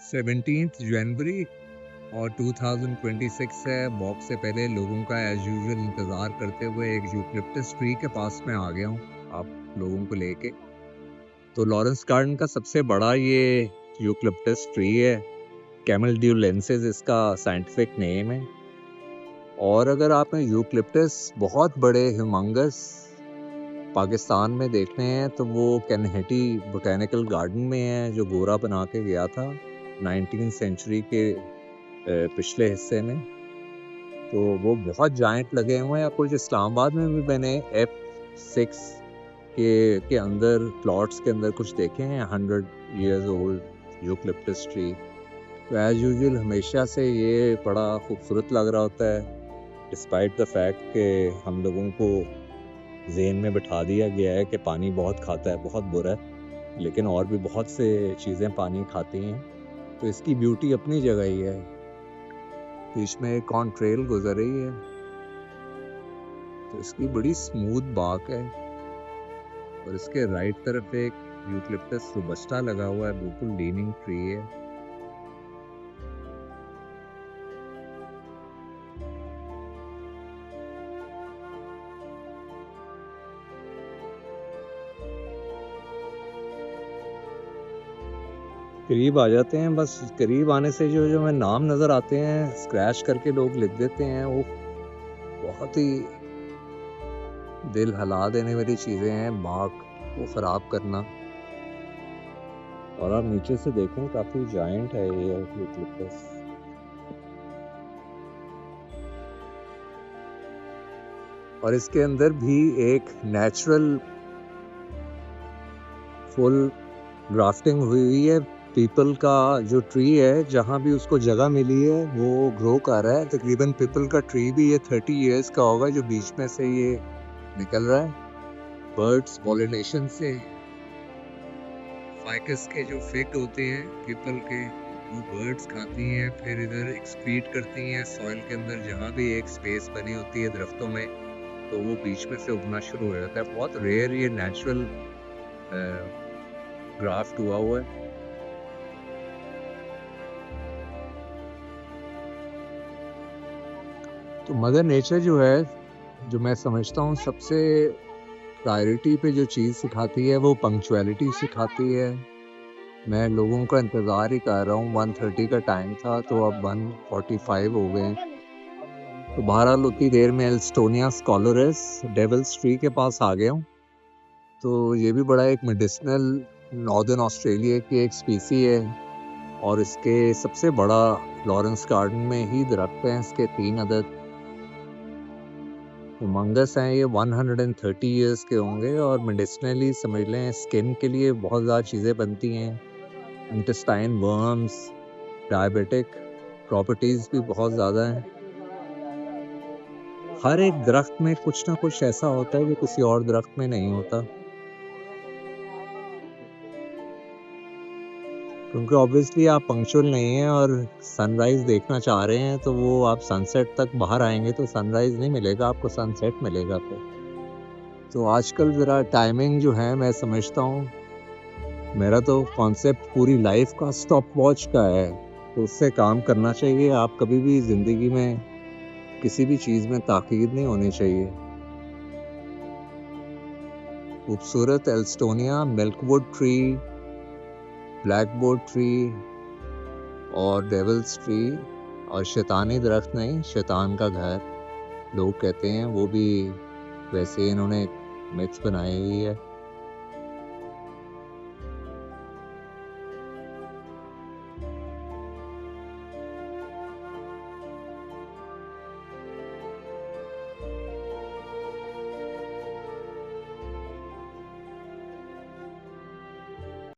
17 जनवरी और 2026 है। वॉक से पहले लोगों का एज यूजुअल इंतज़ार करते हुए एक यूकलिप्टस ट्री के पास में आ गया हूँ आप लोगों को लेके। तो लॉरेंस गार्डन का सबसे बड़ा ये यूकलिप्टस ट्री है, कैमेल्ड्यूलेंसिस इसका साइंटिफिक नेम है। और अगर आपने यूकलिप्टस बहुत बड़े ह्यूमंगस पाकिस्तान में देखने हैं तो वो कैनहेटी बोटेनिकल गार्डन में है, जो गोरा बना के गया था 19th सेंचुरी के पिछले हिस्से में। तो वो बहुत जायंट लगे हुए हैं। कुछ इस्लामाबाद में भी मैंने F6 के अंदर प्लॉट्स के अंदर कुछ देखे हैं 100 years old यूकलिप्टस ट्री। तो एज यूजुअल हमेशा से ये बड़ा खूबसूरत लग रहा होता है, डिस्पाइट द फैक्ट कि हम लोगों को ज़हन में बिठा दिया गया है कि पानी बहुत खाता है, बहुत बुरा है, लेकिन और भी बहुत से चीज़ें पानी खाती हैं। तो इसकी ब्यूटी अपनी जगह ही है। बीच में एक कॉन ट्रेल गुजर रही है, तो इसकी बड़ी स्मूथ बाक है। और इसके राइट तरफ एक यूकलिप्टस रोबस्टा लगा हुआ है, बिल्कुल लीनिंग ट्री है। करीब आ जाते हैं, बस करीब आने से जो जो मैं नाम नज़र आते हैं स्क्रैच करके लोग लिख देते हैं, वो बहुत ही दिल हिला देने वाली चीज़ें हैं, बाग को ख़राब करना। और आप नीचे से देखें काफ़ी जायंट है ये यूकलिप्टस। और इसके अंदर भी एक नेचुरल फुल ग्राफ्टिंग हुई है। पीपल का जो ट्री है, जहाँ भी उसको जगह मिली है वो ग्रो कर रहा है। तकरीबन पीपल का ट्री भी ये 30 years का होगा, जो बीच में से ये निकल रहा है। बर्ड्स पॉलिनेशन से फाइकस के जो फिग होते हैं पीपल के, वो बर्ड्स खाती हैं, फिर इधर एक्सक्रीट करती हैं सॉइल के अंदर। जहाँ भी एक स्पेस बनी होती है दरख्तों में, तो वो बीच में से उगना शुरू हो जाता है। बहुत रेयर ये नेचुरल ग्राफ्ट हुआ है। तो मदर नेचर जो है, जो मैं समझता हूँ सबसे प्रायोरिटी पे जो चीज़ सिखाती है वो पंक्चुअलिटी सिखाती है। मैं लोगों का इंतज़ार ही कर रहा हूँ, 1:30 का टाइम था, तो अब 1:45 हो गए। तो बहरहाल उतनी देर में एल्स्टोनिया स्कॉलरस डेविल्स ट्री के पास आ गया हूँ। तो ये भी बड़ा एक मेडिसिनल नॉर्दर्न ऑस्ट्रेलिया की एक स्पीसी है, और इसके सबसे बड़ा लॉरेंस गार्डन में ही दरख्त हैं। इसके 3 अदद मंगस हैं, ये 130 years के होंगे। और मेडिसिनली समझ लें, स्किन के लिए बहुत ज़्यादा चीज़ें बनती हैं, इंटेस्टाइन वर्म्स, डायबिटिक प्रॉपर्टीज़ भी बहुत ज़्यादा हैं। हर एक दरख्त में कुछ ना कुछ ऐसा होता है जो किसी और दरख्त में नहीं होता, क्योंकि ऑब्वियसली आप पंक्चुअल नहीं हैं और सनराइज़ देखना चाह रहे हैं, तो वो आप सनसेट तक बाहर आएंगे तो सनराइज़ नहीं मिलेगा, आपको सनसेट मिलेगा फिर। तो आजकल ज़रा टाइमिंग जो है, मैं समझता हूँ, मेरा तो कॉन्सेप्ट पूरी लाइफ का स्टॉप वॉच का है, तो उससे काम करना चाहिए। आप कभी भी ज़िंदगी में किसी भी चीज़ में ताक़ीद नहीं होनी चाहिए। खूबसूरत एल्स्टोनिया, मिल्कवुड ट्री, ब्लैकबोर्ड ट्री और डेविल्स ट्री, और शैतानी दरख्त नहीं, शैतान का घर लोग कहते हैं, वो भी वैसे इन्होंने मिथ्स बनाई हुई है।